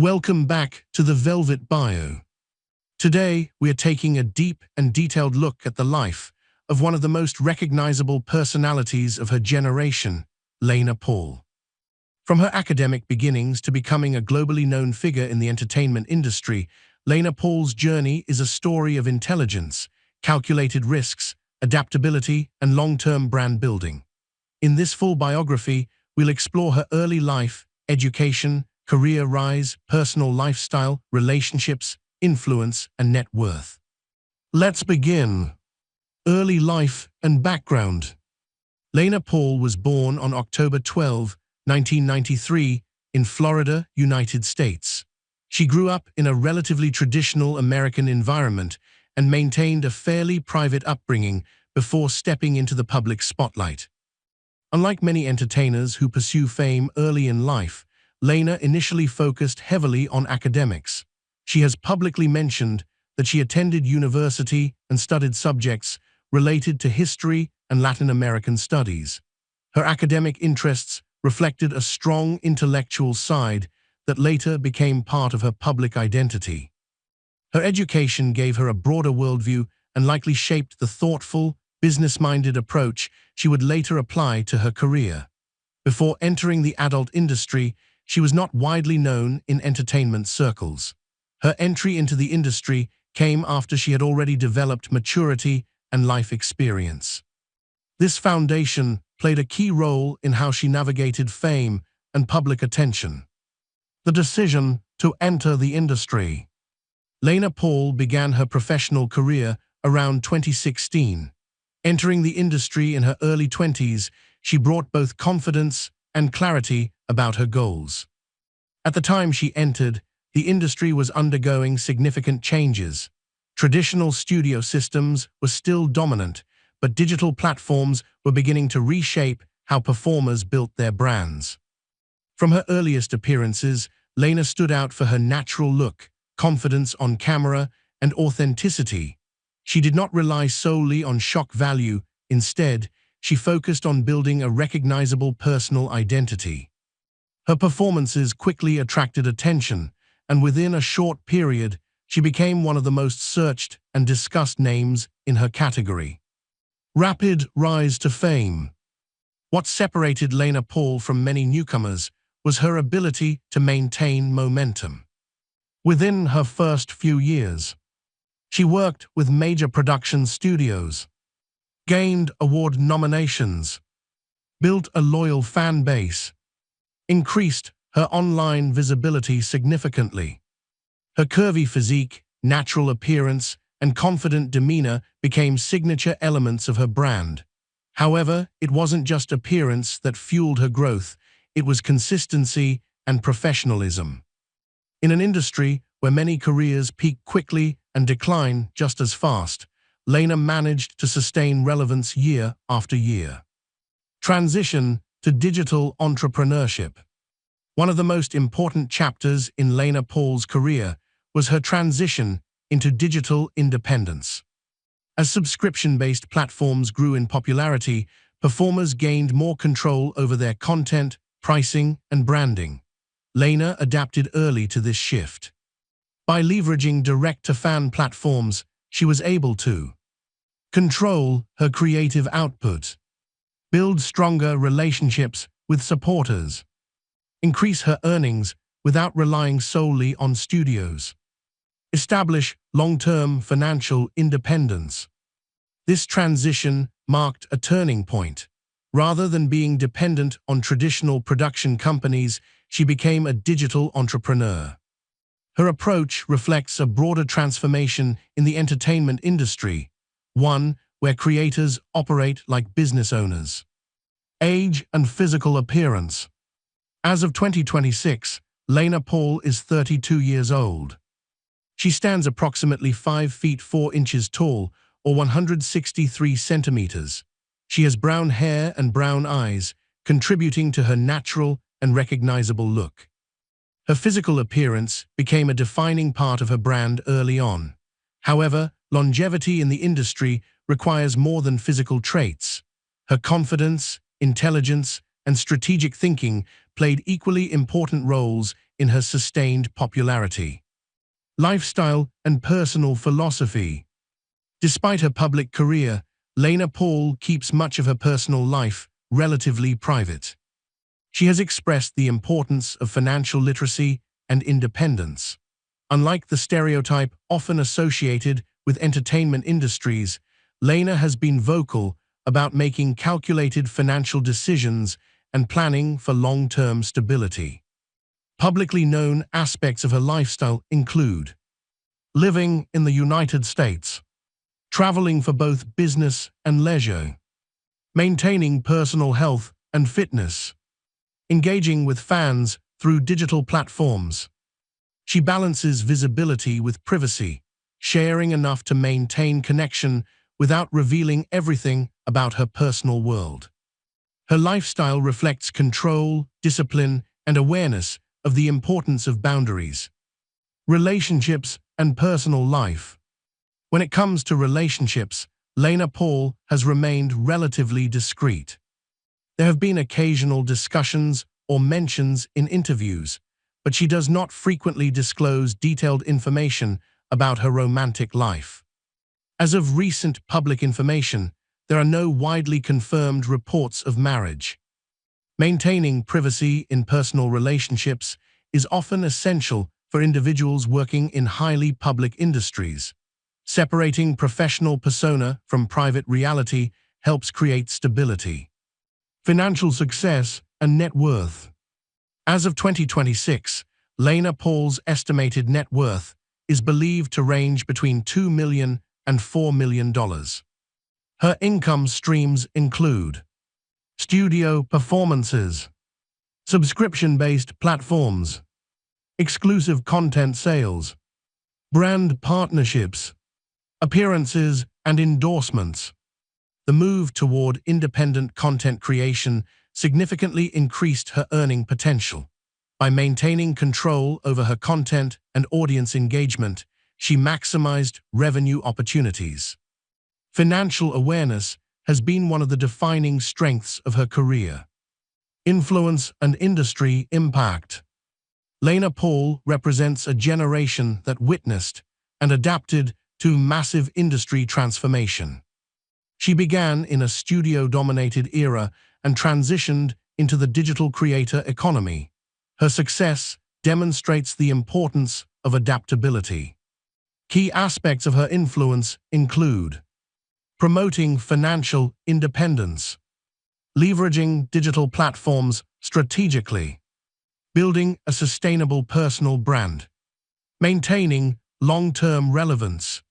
Welcome back to the Velvet Bio. Today, we are taking a deep and detailed look at the life of one of the most recognizable personalities of her generation, Lena Paul. From her academic beginnings to becoming a globally known figure in the entertainment industry, Lena Paul's journey is a story of intelligence, calculated risks, adaptability, and long-term brand building. In this full biography, we'll explore her early life, education, career rise, personal lifestyle, relationships, influence, and net worth. Let's begin. Early life and background. Lena Paul was born on October 12, 1993, in Florida, United States. She grew up in a relatively traditional American environment and maintained a fairly private upbringing before stepping into the public spotlight. Unlike many entertainers who pursue fame early in life, Lena initially focused heavily on academics. She has publicly mentioned that she attended university and studied subjects related to history and Latin American studies. Her academic interests reflected a strong intellectual side that later became part of her public identity. Her education gave her a broader worldview and likely shaped the thoughtful, business-minded approach she would later apply to her career. Before entering the adult industry, she was not widely known in entertainment circles. Her entry into the industry came after she had already developed maturity and life experience. This foundation played a key role in how she navigated fame and public attention. The decision to enter the industry. Lena Paul began her professional career around 2016. Entering the industry in her early 20s, she brought both confidence and clarity about her goals. At the time she entered, the industry was undergoing significant changes. Traditional studio systems were still dominant, but digital platforms were beginning to reshape how performers built their brands. From her earliest appearances, Lena stood out for her natural look, confidence on camera, and authenticity. She did not rely solely on shock value. Instead, she focused on building a recognizable personal identity. Her performances quickly attracted attention, and within a short period, she became one of the most searched and discussed names in her category. Rapid rise to fame. What separated Lena Paul from many newcomers was her ability to maintain momentum. Within her first few years, she worked with major production studios, gained award nominations, built a loyal fan base, increased her online visibility significantly. Her curvy physique, natural appearance, and confident demeanor became signature elements of her brand. However, it wasn't just appearance that fueled her growth, it was consistency and professionalism. In an industry where many careers peak quickly and decline just as fast, Lena managed to sustain relevance year after year. Transition to digital entrepreneurship. One of the most important chapters in Lena Paul's career was her transition into digital independence. As subscription-based platforms grew in popularity, performers gained more control over their content, pricing, and branding. Lena adapted early to this shift. By leveraging direct-to-fan platforms, she was able to control her creative output, build stronger relationships with supporters, increase her earnings without relying solely on studios, establish long-term financial independence. This transition marked a turning point. Rather than being dependent on traditional production companies, she became a digital entrepreneur. Her approach reflects a broader transformation in the entertainment industry, one where creators operate like business owners. Age and physical appearance. As of 2026, Lena Paul is 32 years old. She stands approximately 5 feet 4 inches tall, or 163 centimeters. She has brown hair and brown eyes, contributing to her natural and recognizable look. Her physical appearance became a defining part of her brand early on. However, longevity in the industry requires more than physical traits. Her confidence, intelligence, and strategic thinking played equally important roles in her sustained popularity. Lifestyle and personal philosophy. Despite her public career, Lena Paul keeps much of her personal life relatively private. She has expressed the importance of financial literacy and independence. Unlike the stereotype often associated with entertainment industries, Lena has been vocal about making calculated financial decisions and planning for long-term stability. Publicly known aspects of her lifestyle include living in the United States, traveling for both business and leisure, maintaining personal health and fitness, engaging with fans through digital platforms. She balances visibility with privacy, sharing enough to maintain connection without revealing everything about her personal world. Her lifestyle reflects control, discipline, and awareness of the importance of boundaries. Relationships and personal life. When it comes to relationships, Lena Paul has remained relatively discreet. There have been occasional discussions or mentions in interviews, but she does not frequently disclose detailed information about her romantic life. As of recent public information, there are no widely confirmed reports of marriage. Maintaining privacy in personal relationships is often essential for individuals working in highly public industries. Separating professional persona from private reality helps create stability. Financial success and net worth. As of 2026, Lena Paul's estimated net worth is believed to range between $2 million and $4 million. Her income streams include studio performances, subscription-based platforms, exclusive content sales, brand partnerships, appearances and endorsements. The move toward independent content creation significantly increased her earning potential. By maintaining control over her content and audience engagement, she maximized revenue opportunities. Financial awareness has been one of the defining strengths of her career. Influence and industry impact. Lena Paul represents a generation that witnessed and adapted to massive industry transformation. She began in a studio-dominated era and transitioned into the digital creator economy. Her success demonstrates the importance of adaptability. Key aspects of her influence include promoting financial independence, leveraging digital platforms strategically, building a sustainable personal brand, maintaining long-term relevance.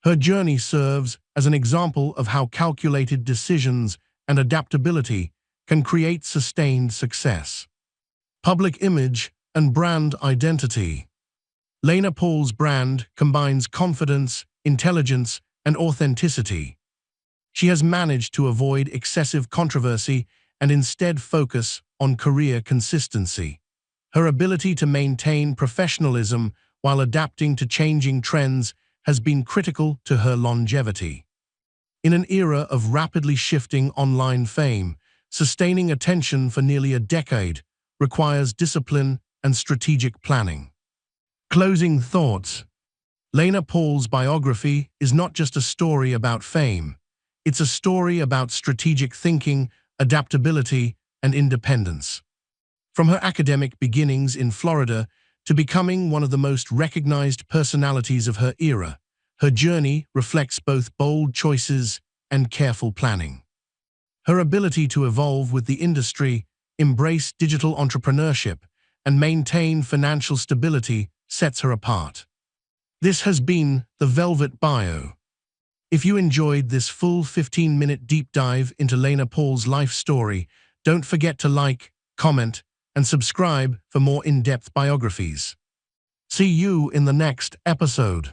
Her journey serves as an example of how calculated decisions and adaptability can create sustained success. Public image and brand identity. Lena Paul's brand combines confidence, intelligence, and authenticity. She has managed to avoid excessive controversy and instead focus on career consistency. Her ability to maintain professionalism while adapting to changing trends has been critical to her longevity. In an era of rapidly shifting online fame, sustaining attention for nearly a decade requires discipline and strategic planning. Closing thoughts. Lena Paul's biography is not just a story about fame. It's a story about strategic thinking, adaptability, and independence. From her academic beginnings in Florida to becoming one of the most recognized personalities of her era, her journey reflects both bold choices and careful planning. Her ability to evolve with the industry, embrace digital entrepreneurship, and maintain financial stability sets her apart. This has been the Velvet Bio. If you enjoyed this full 15-minute deep dive into Lena Paul's life story, don't forget to like, comment, and subscribe for more in-depth biographies. See you in the next episode.